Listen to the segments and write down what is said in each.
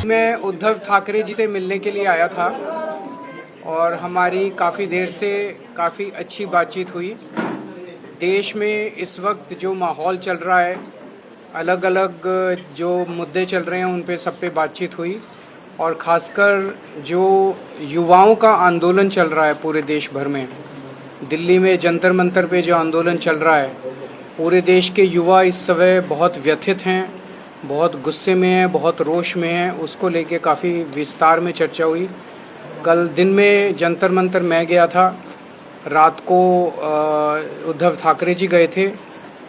मैं उद्धव ठाकरे जी से मिलने के लिए आया था और हमारी काफ़ी देर से काफ़ी अच्छी बातचीत हुई। देश में इस वक्त जो माहौल चल रहा है, अलग अलग जो मुद्दे चल रहे हैं उन पे सब पे बातचीत हुई और ख़ासकर जो युवाओं का आंदोलन चल रहा है पूरे देश भर में, दिल्ली में जंतर मंतर पे जो आंदोलन चल रहा है, पूरे देश के युवा इस समय बहुत व्यथित हैं, बहुत गुस्से में हैं, बहुत रोष में हैं। उसको लेके काफ़ी विस्तार में चर्चा हुई। कल दिन में जंतर मंतर मैं गया था, रात को उद्धव ठाकरे जी गए थे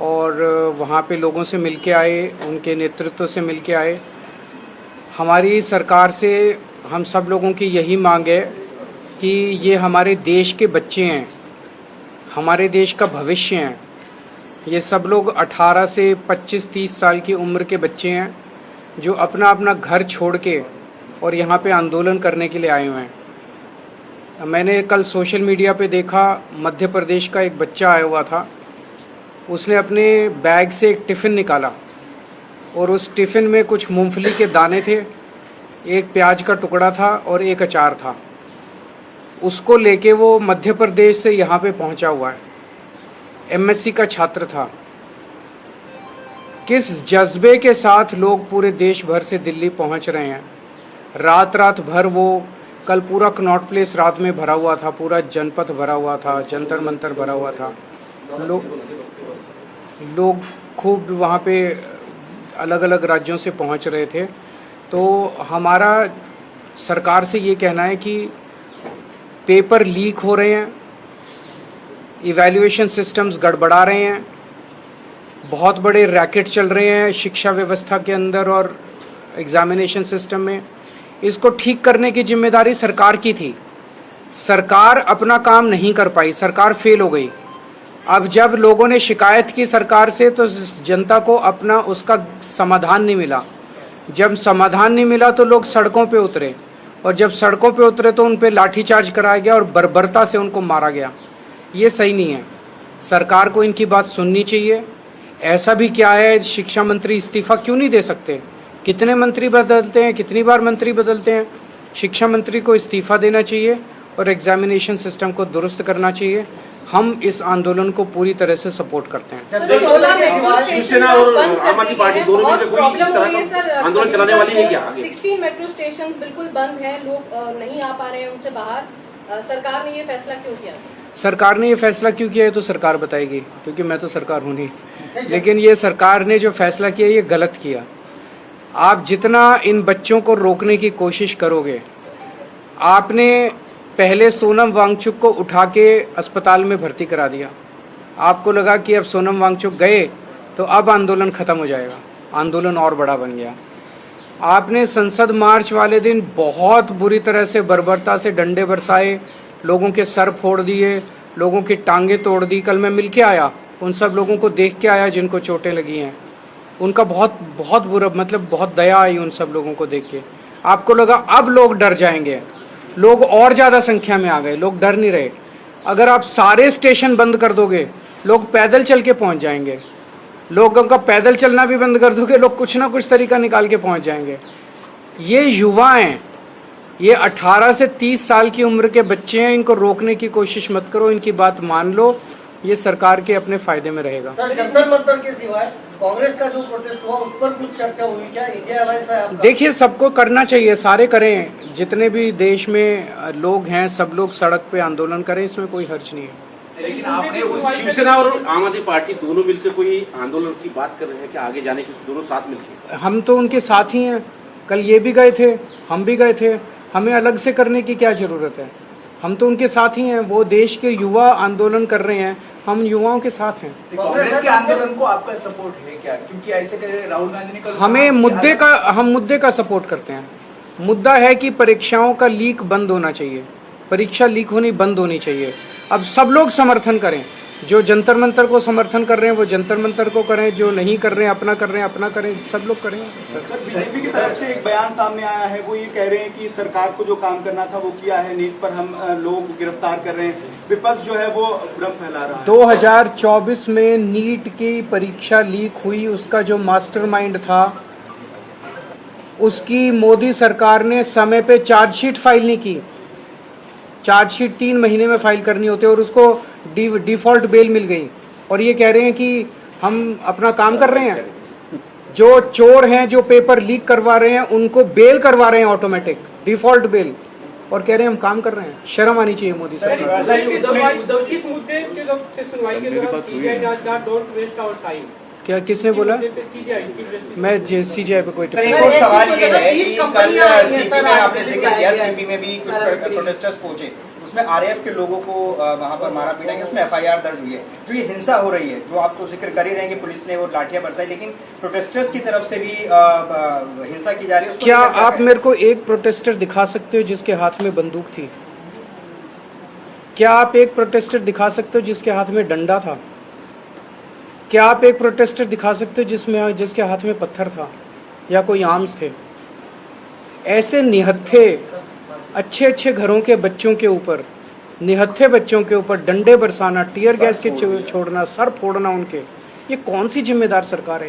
और वहाँ पे लोगों से मिल के आए, उनके नेतृत्व से मिल के आए। हमारी सरकार से हम सब लोगों की यही मांग है कि ये हमारे देश के बच्चे हैं, हमारे देश का भविष्य हैं। ये सब लोग 18 से 25-30 साल की उम्र के बच्चे हैं जो अपना अपना घर छोड़ के और यहाँ पे आंदोलन करने के लिए आए हुए हैं। मैंने कल सोशल मीडिया पे देखा, मध्य प्रदेश का एक बच्चा आया हुआ था, उसने अपने बैग से एक टिफ़िन निकाला और उस टिफ़िन में कुछ मूंगफली के दाने थे, एक प्याज का टुकड़ा था और एक अचार था। उसको लेके वो मध्य प्रदेश से यहाँ पे पहुँचा हुआ है। एमएससी का छात्र था। किस जज्बे के साथ लोग पूरे देश भर से दिल्ली पहुंच रहे हैं। रात भर वो कल पूरा कनॉट प्लेस रात में भरा हुआ था, पूरा जनपथ भरा हुआ था, जंतर मंतर भरा हुआ था। लोग खूब वहाँ पे अलग अलग राज्यों से पहुंच रहे थे। तो हमारा सरकार से ये कहना है कि पेपर लीक हो रहे हैं, इवैल्यूएशन सिस्टम्स गड़बड़ा रहे हैं, बहुत बड़े रैकेट चल रहे हैं शिक्षा व्यवस्था के अंदर और एग्जामिनेशन सिस्टम में। इसको ठीक करने की जिम्मेदारी सरकार की थी। सरकार अपना काम नहीं कर पाई, सरकार फेल हो गई। अब जब लोगों ने शिकायत की सरकार से तो जनता को अपना उसका समाधान नहीं मिला। जब समाधान नहीं मिला तो लोग सड़कों पे उतरे और जब सड़कों पे उतरे तो उन पे लाठीचार्ज कराया गया और बर्बरता से उनको मारा गया। ये सही नहीं है। सरकार को इनकी बात सुननी चाहिए। ऐसा भी क्या है, शिक्षा मंत्री इस्तीफा क्यों नहीं दे सकते? कितने मंत्री बदलते हैं, कितनी बार मंत्री बदलते हैं। शिक्षा मंत्री को इस्तीफा देना चाहिए और एग्जामिनेशन सिस्टम को दुरुस्त करना चाहिए। हम इस आंदोलन को पूरी तरह से सपोर्ट करते हैं। शिवसेना और आम आदमी पार्टी दोनों में से कोई इस तरह का आंदोलन चलाने वाली है क्या? 16 मेट्रो स्टेशन बिल्कुल बंद है, लोग नहीं आ पा रहे हैं उनसे बाहर। सरकार ने ये फैसला क्यों किया? सरकार ने ये फैसला क्यों किया है तो सरकार बताएगी, क्योंकि मैं तो सरकार हूँ नहीं। लेकिन ये सरकार ने जो फैसला किया ये गलत किया। आप जितना इन बच्चों को रोकने की कोशिश करोगे, आपने पहले सोनम वांगचुक को उठा के अस्पताल में भर्ती करा दिया। आपको लगा कि अब सोनम वांगचुक गए तो अब आंदोलन खत्म हो जाएगा, आंदोलन और बड़ा बन गया। आपने संसद मार्च वाले दिन बहुत बुरी तरह से बर्बरता से डंडे बरसाए, लोगों के सर फोड़ दिए, लोगों की टांगे तोड़ दी। कल मैं मिल के आया, उन सब लोगों को देख के आया जिनको चोटें लगी हैं। उनका बहुत बुरा, मतलब बहुत दया आई उन सब लोगों को देख के। आपको लगा अब लोग डर जाएंगे, लोग और ज़्यादा संख्या में आ गए, लोग डर नहीं रहे। अगर आप सारे स्टेशन बंद कर दोगे, लोग पैदल चल के पहुँच जाएंगे। लोगों का पैदल चलना भी बंद कर दोगे, लोग कुछ ना कुछ तरीका निकाल के पहुँच जाएंगे। ये युवा हैं, ये 18 से 30 साल की उम्र के बच्चे हैं। इनको रोकने की कोशिश मत करो, इनकी बात मान लो, ये सरकार के अपने फायदे में रहेगा। सर, जंतर मंतर के सिवाय कांग्रेस का जो प्रोटेस्ट हुआ उस पर कुछ चर्चा हुई क्या? इंडिया अलायंस है आपका? देखिए, सबको करना चाहिए, सारे करें, जितने भी देश में लोग हैं सब लोग सड़क पे आंदोलन करें, इसमें कोई हर्ज नहीं है। लेकिन आपने शिवसेना और आम आदमी पार्टी दोनों मिलकर कोई आंदोलन की बात कर रहे हैं कि आगे जाने की, दोनों साथ मिलकर? हम तो उनके साथ ही हैं। कल ये भी गए थे, हम भी गए थे, हमें अलग से करने की क्या जरूरत है? हम तो उनके साथ ही हैं। वो देश के युवा आंदोलन कर रहे हैं, हम युवाओं के साथ हैं। कांग्रेस के आंदोलन को आपका सपोर्ट है क्या? क्योंकि ऐसे राहुल गांधी ने कल हम मुद्दे का सपोर्ट करते हैं। मुद्दा है कि परीक्षाओं का लीक बंद होना चाहिए, परीक्षा लीक होनी बंद होनी चाहिए। अब सब लोग समर्थन करें, जो जंतर मंतर को समर्थन कर रहे हैं वो जंतर मंतर को करें, जो नहीं कर रहे हैं अपना कर रहे हैं अपना करें, सब लोग करें। सर, बीजेपी की तरफ से एक बयान सामने आया है, वो ये कह रहे हैं कि सरकार को जो काम करना था वो किया है, नीट पर हम लोग गिरफ्तार कर रहे हैं, विपक्ष जो है वो भ्रम फैला रहा है। 2024 में नीट की परीक्षा लीक हुई, उसका जो मास्टरमाइंड था उसकी मोदी सरकार ने समय पे चार्जशीट फाइल नहीं की। चार्जशीट 3 महीने में फाइल करनी होती है और उसको डिफॉल्ट बेल मिल गई, और ये कह रहे हैं कि हम अपना काम कर रहे हैं। जो चोर हैं, जो पेपर लीक करवा रहे हैं, उनको बेल करवा रहे हैं ऑटोमेटिक, डिफॉल्ट बेल, और कह रहे हैं हम काम कर रहे हैं। शर्म आनी चाहिए मोदी सरकार। इस मुद्दे के सुनवाई के दौरान सीबीआई ने आज कहा डोंट वेस्ट आवर टाइम। क्या किसने बोला? सीबीआई मैं सीजीआई पे कोई सर, एक और सवाल ये है कि कल सीपी में आपने जिक्र किया, सीपी में भी कुछ प्रोटेस्टर्स पहुंचे, उसमें आरएएफ के लोगों को वहां पर मारा पीटा गया, उसमें एफआईआर दर्ज हुई है। जो ये हिंसा हो रही है, जो आप तो जिक्र कर ही रहे हैं कि पुलिस ने वो लाठियां बरसाई, लेकिन प्रोटेस्टर्स की तरफ से भी हिंसा की जा रही है, उसको क्या लेकर आप मेरे को एक प्रोटेस्टर दिखा सकते हो जिसके हाथ में बंदूक थी? क्या आप एक प्रोटेस्टर दिखा सकते हो जिसके हाथ में डंडा था? क्या आप एक प्रोटेस्टर दिखा सकते हो जिसके हाथ में पत्थर था या कोई आर्म्स थे? ऐसे निहत्थे अच्छे अच्छे घरों के बच्चों के ऊपर, निहत्थे बच्चों के ऊपर डंडे बरसाना, टीयर गैस के छोड़ना, सर फोड़ना उनके, ये कौन सी जिम्मेदार सरकार है?